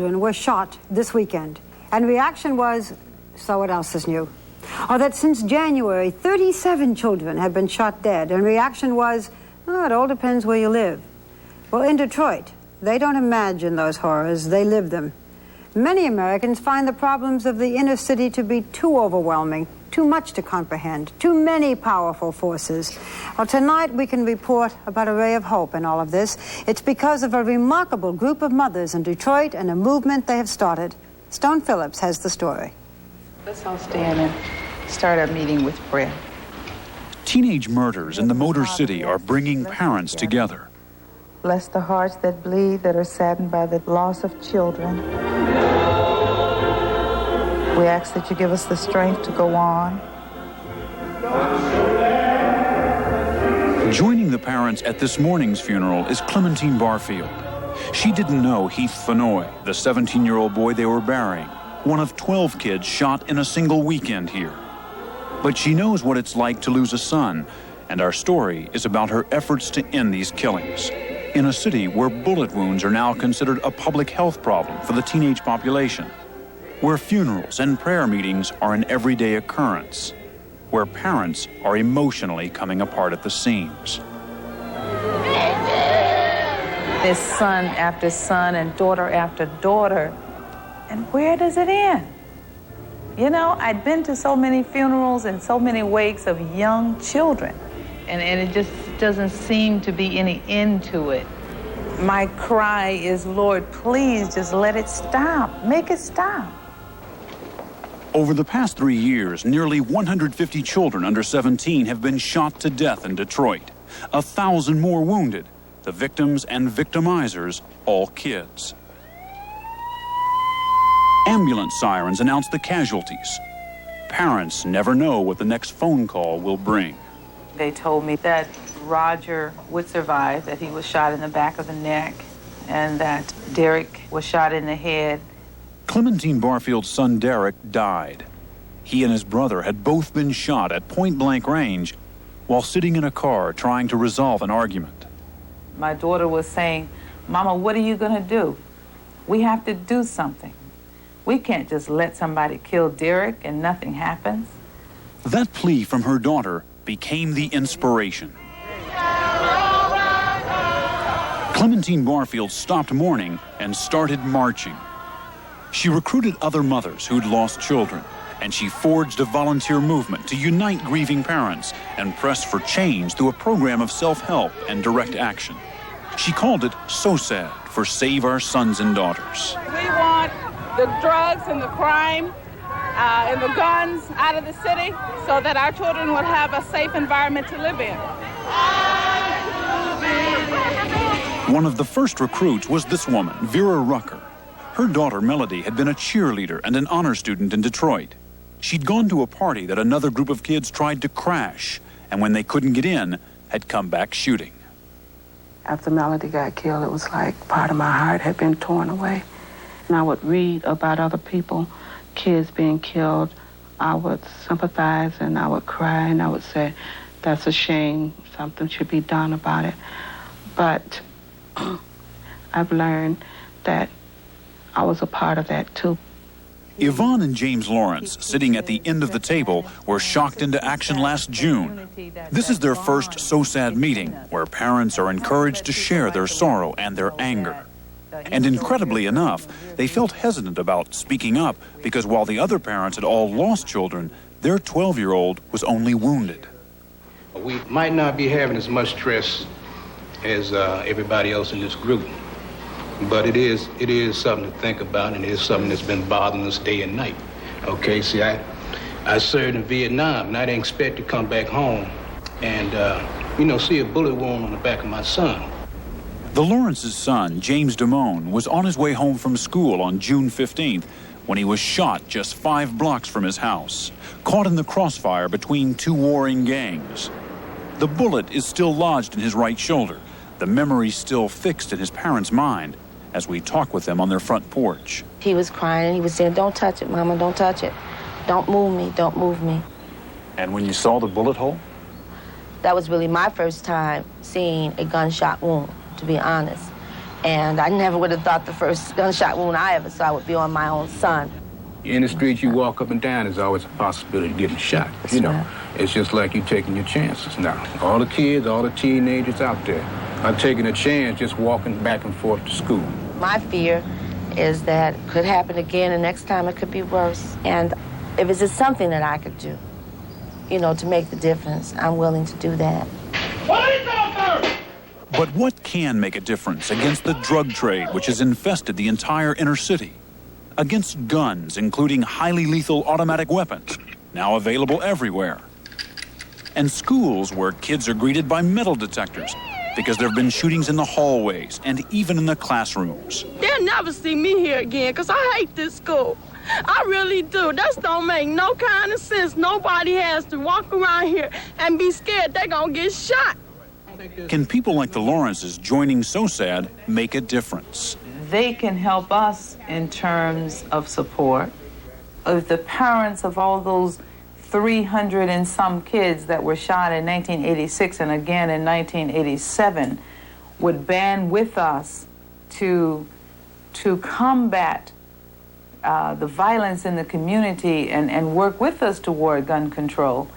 were shot this weekend, and reaction was, so what else is new? Or that since January, 37 children have been shot dead, and reaction was, oh, it all depends where you live. Well, in Detroit, they don't imagine those horrors, they live them. Many Americans find the problems of the inner city to be too overwhelming, too much to comprehend, too many powerful forces. Well, tonight we can report about a ray of hope in all of this. It's because of a remarkable group of mothers in Detroit and a movement they have started. Stone Phillips has the story. Let's all stand and start our meeting with prayer. Teenage murders in the Motor City are bringing parents together. Bless the hearts that bleed, that are saddened by the loss of children. We ask that you give us the strength to go on. Joining the parents at this morning's funeral is Clementine Barfield. She didn't know Heath Fenoy, the 17-year-old boy they were burying, one of 12 kids shot in a single weekend here. But she knows what it's like to lose a son, and our story is about her efforts to end these killings in a city where bullet wounds are now considered a public health problem for the teenage population, where funerals and prayer meetings are an everyday occurrence, where parents are emotionally coming apart at the seams. There's son after son and daughter after daughter. And where does it end? You know, I'd been to so many funerals and so many wakes of young children, and it just doesn't seem to be any end to it. My cry is, Lord, please just let it stop. Make it stop. Over the past 3 years, nearly 150 children under 17 have been shot to death in Detroit. 1,000 more wounded. The victims and victimizers, all kids. Ambulance sirens announce the casualties. Parents never know what the next phone call will bring. They told me that Roger would survive, that he was shot in the back of the neck, and that Derek was shot in the head. Clementine Barfield's son Derek died. He and his brother had both been shot at point-blank range while sitting in a car trying to resolve an argument. My daughter was saying, Mama, what are you going to do? We have to do something. We can't just let somebody kill Derek and nothing happens. That plea from her daughter became the inspiration. Clementine Barfield stopped mourning and started marching. She recruited other mothers who'd lost children, and she forged a volunteer movement to unite grieving parents and press for change through a program of self-help and direct action. She called it So Sad for Save Our Sons and Daughters. We want the drugs and the crime and the guns out of the city so that our children will have a safe environment to live in. One of the first recruits was this woman, Vera Rucker. Her daughter, Melody, had been a cheerleader and an honor student in Detroit. She'd gone to a party that another group of kids tried to crash, and when they couldn't get in, had come back shooting. After Melody got killed, it was like part of my heart had been torn away. And I would read about other people, kids being killed. I would sympathize and I would cry and I would say, that's a shame, something should be done about it. But I've learned that I was a part of that too. Yvonne and James Lawrence, sitting at the end of the table, were shocked into action last June. This is their first So Sad meeting, where parents are encouraged to share their sorrow and their anger. And incredibly enough, they felt hesitant about speaking up because while the other parents had all lost children, their 12-year-old was only wounded. We might not be having as much stress as everybody else in this group. But it is something to think about, and it is something that's been bothering us day and night. Okay, see, I served in Vietnam, and I didn't expect to come back home and, see a bullet wound on the back of my son. The Lawrence's son, James Damone, was on his way home from school on June 15th when he was shot just 5 blocks from his house, caught in the crossfire between 2 warring gangs. The bullet is still lodged in his right shoulder, the memory still fixed in his parents' mind, as we talk with them on their front porch. He was crying and he was saying, don't touch it, Mama, don't touch it. Don't move me, don't move me. And when you saw the bullet hole? That was really my first time seeing a gunshot wound, to be honest. And I never would have thought the first gunshot wound I ever saw would be on my own son. In the streets you walk up and down, there's always a possibility of getting shot. You know, it's just like you taking your chances now. All the kids, all the teenagers out there are taking a chance just walking back and forth to school. My fear is that it could happen again, and next time it could be worse. And if it's just something that I could do, you know, to make the difference, I'm willing to do that. But what can make a difference against the drug trade which has infested the entire inner city? Against guns, including highly lethal automatic weapons, now available everywhere. And schools where kids are greeted by metal detectors because there have been shootings in the hallways and even in the classrooms. They'll never see me here again because I hate this school. I really do. That don't make no kind of sense. Nobody has to walk around here and be scared they're going to get shot. Can people like the Lawrences joining SOSAD make a difference? They can help us in terms of support. If the parents of all those 300 and some kids that were shot in 1986 and again in 1987 would band with us to combat the violence in the community and work with us toward gun control,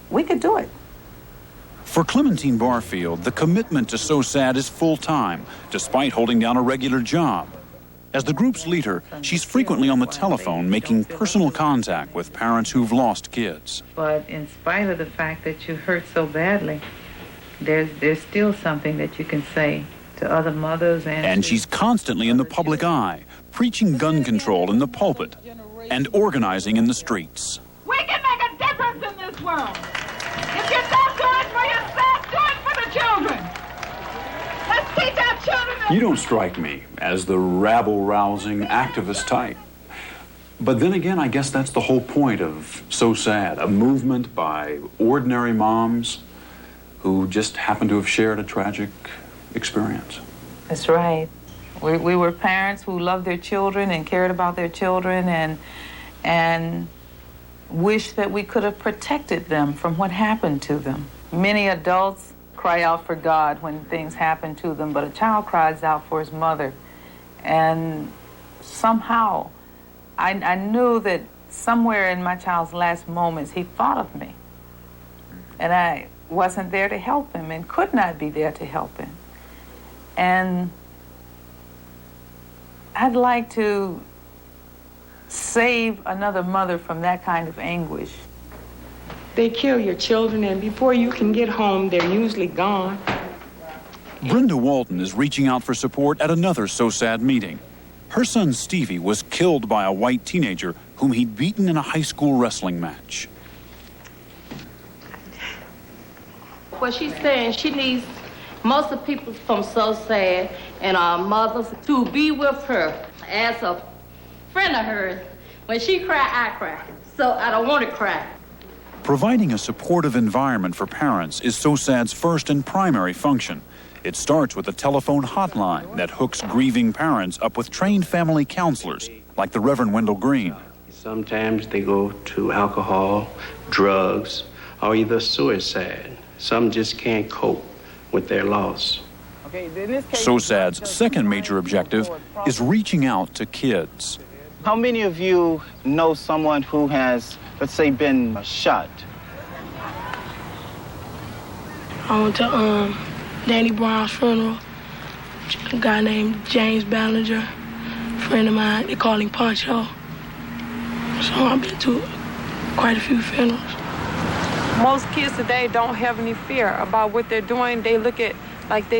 we could do it. For Clementine Barfield, the commitment to SOSAD is full-time, despite holding down a regular job. As the group's leader, she's frequently on the telephone making personal contact with parents who've lost kids. But in spite of the fact that you hurt so badly, there's still something that you can say to other mothers and she's constantly in the public eye, preaching gun control in the pulpit and organizing in the streets. We can make a difference in this world. If you don't do it for yourself, do it for the children. Let's teach our children. You don't strike me as the rabble-rousing activist type. But then again, I guess that's the whole point of SOSAD, a movement by ordinary moms who just happen to have shared a tragic experience. That's right. We were parents who loved their children and cared about their children and wished that we could have protected them from what happened to them. Many adults cry out for God when things happen to them, but a child cries out for his mother. And somehow, I knew that somewhere in my child's last moments, he thought of me. And I wasn't there to help him and could not be there to help him. And I'd like to save another mother from that kind of anguish. They kill your children, and before you can get home, they're usually gone. Brenda Walton is reaching out for support at another SOSAD meeting. Her son Stevie was killed by a white teenager whom he'd beaten in a high school wrestling match. What she's saying, she needs most of the people from SOSAD and our mothers to be with her. As a friend of hers, when she cry, I cry. So I don't want to cry. Providing a supportive environment for parents is SOSAD's first and primary function. It starts with a telephone hotline that hooks grieving parents up with trained family counselors, like the Reverend Wendell Green. Sometimes they go to alcohol, drugs, or either suicide. Some just can't cope with their loss. SOSAD's second major objective is reaching out to kids. How many of you know someone who has, let's say, been shot? I went to Danny Brown's funeral. A guy named James Ballinger, a friend of mine, they call him Poncho. So I've been to quite a few funerals. Most kids today don't have any fear about what they're doing. They look at, like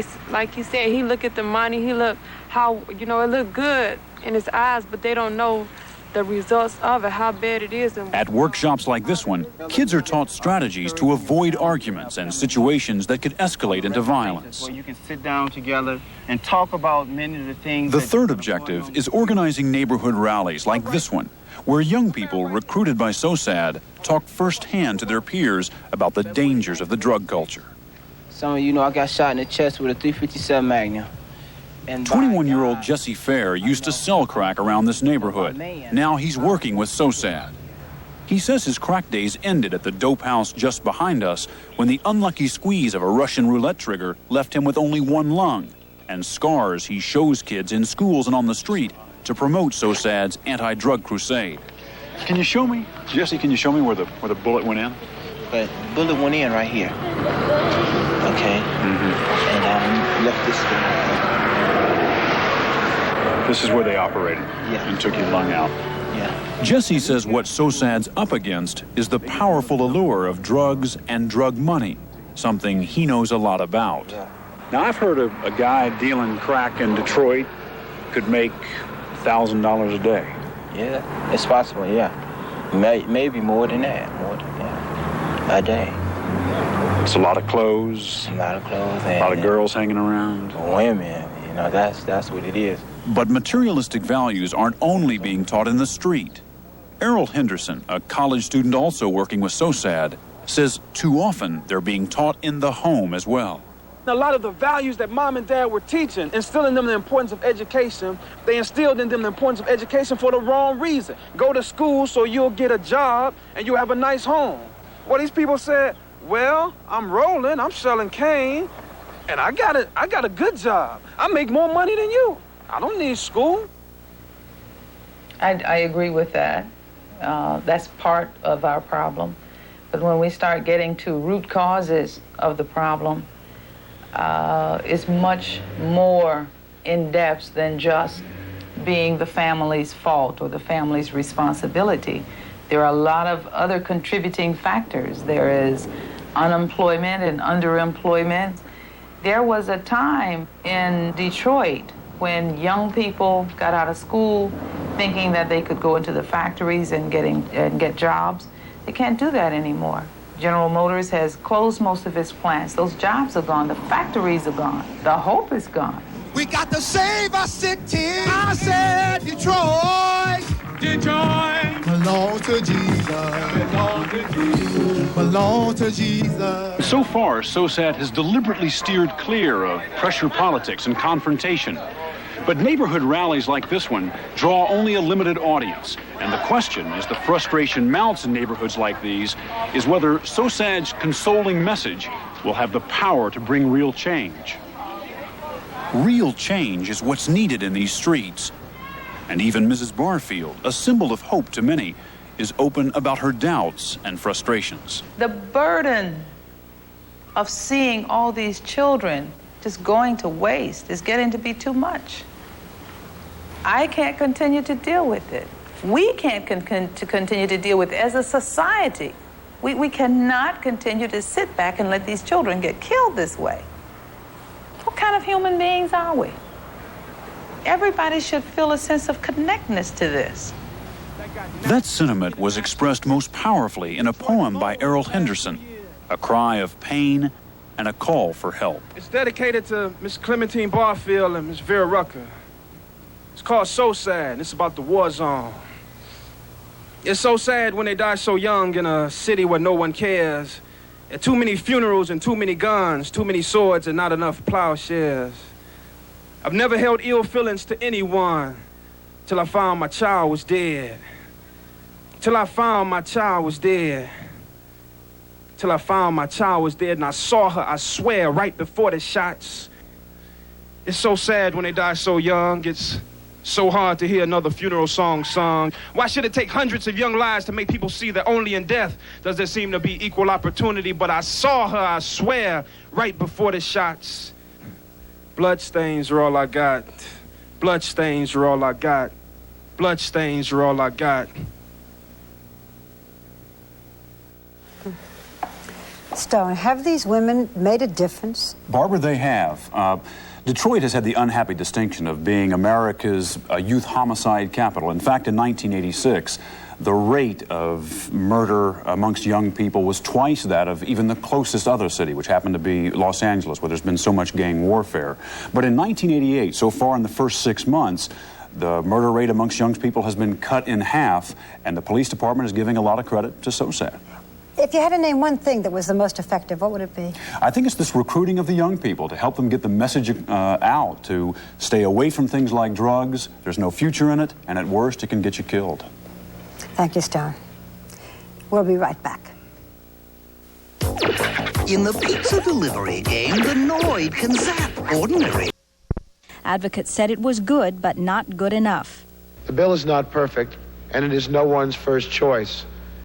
you said, he look at the money, he look how, it look good in his eyes, but they don't know the results of it, how bad it is. At workshops like this one, kids are taught strategies to avoid arguments and situations that could escalate into violence. Where you can sit down together and talk about many of the things. The third objective is organizing neighborhood rallies like this one, where young people recruited by SOSAD talk firsthand to their peers about the dangers of the drug culture. Some of you know I got shot in the chest with a .357 Magnum. 21-year-old Jesse Fair used to sell crack around this neighborhood. Now he's working with SOSAD. He says his crack days ended at the dope house just behind us when the unlucky squeeze of a Russian roulette trigger left him with only one lung and scars he shows kids in schools and on the street to promote SOSAD's anti-drug crusade. Can you show me, Jesse, can you show me where the bullet went in? But the bullet went in right here. Okay. And I left this guy. This is where they operated and took your lung out. Yeah. Jesse says what SOSAD's up against is the powerful allure of drugs and drug money, something he knows a lot about. Now, I've heard of a guy dealing crack in Detroit could make $1,000 a day. Yeah, it's possible, yeah. Maybe more than that, a day. It's a lot of clothes. A lot of clothes. A lot of girls hanging around. Women, you know, that's what it is. But materialistic values aren't only being taught in the street. Errol Henderson, a college student also working with SOSAD, says too often they're being taught in the home as well. A lot of the values that mom and dad were teaching, instilling them the importance of education, they instilled in them the importance of education for the wrong reason. Go to school so you'll get a job and you'll have a nice home. Well, these people said, well, I'm rolling, I'm selling cane, and I got a good job. I make more money than you. I don't need school. I agree with that. That's part of our problem. But when we start getting to root causes of the problem, it's much more in depth than just being the family's fault or the family's responsibility. There are a lot of other contributing factors. There is unemployment and underemployment. There was a time in Detroit when young people got out of school thinking that they could go into the factories and get jobs. They can't do that anymore. General Motors has closed most of its plants. Those jobs are gone. The factories are gone. The hope is gone. We got to save our city. I said Detroit. Detroit. Belong to Jesus. Belong to Jesus. Belong to Jesus. So far, SOSAD has deliberately steered clear of pressure politics and confrontation. But neighborhood rallies like this one draw only a limited audience. And the question, as the frustration mounts in neighborhoods like these, is whether SOSAD's consoling message will have the power to bring real change. Real change is what's needed in these streets. And even Mrs. Barfield, a symbol of hope to many, is open about her doubts and frustrations. The burden of seeing all these children just going to waste is getting to be too much. I can't continue to deal with it. We can't continue to deal with it as a society. We cannot continue to sit back and let these children get killed this way. What kind of human beings are we? Everybody should feel a sense of connectedness to this. That sentiment was expressed most powerfully in a poem by Errol Henderson, a cry of pain and a call for help. It's dedicated to Miss Clementine Barfield and Miss Vera Rucker. It's called So Sad. It's about the war zone. It's so sad when they die so young in a city where no one cares. There are too many funerals and too many guns, too many swords and not enough plowshares. I've never held ill feelings to anyone till I found my child was dead. Till I found my child was dead. Till I found my child was dead and I saw her, I swear, right before the shots. It's so sad when they die so young. It's so hard to hear another funeral song sung. Why should it take hundreds of young lives to make people see that only in death does there seem to be equal opportunity? But I saw her, I swear, right before the shots. Bloodstains are all I got. Bloodstains are all I got. Bloodstains are all I got. Stone, have these women made a difference? Barbara, they have. Detroit has had the unhappy distinction of being America's youth homicide capital. In fact, in 1986, the rate of murder amongst young people was twice that of even the closest other city, which happened to be Los Angeles, where there's been so much gang warfare. But in 1988, so far in the first 6 months, the murder rate amongst young people has been cut in half, and the police department is giving a lot of credit to SOSAD. If you had to name one thing that was the most effective, what would it be? I think it's this recruiting of the young people to help them get the message out, to stay away from things like drugs. There's no future in it, and at worst, it can get you killed. Thank you, Stone. We'll be right back. In the pizza delivery game, the Noid can zap ordinary Advocates said it was good, but not good enough. The bill is not perfect, and it is no one's first choice.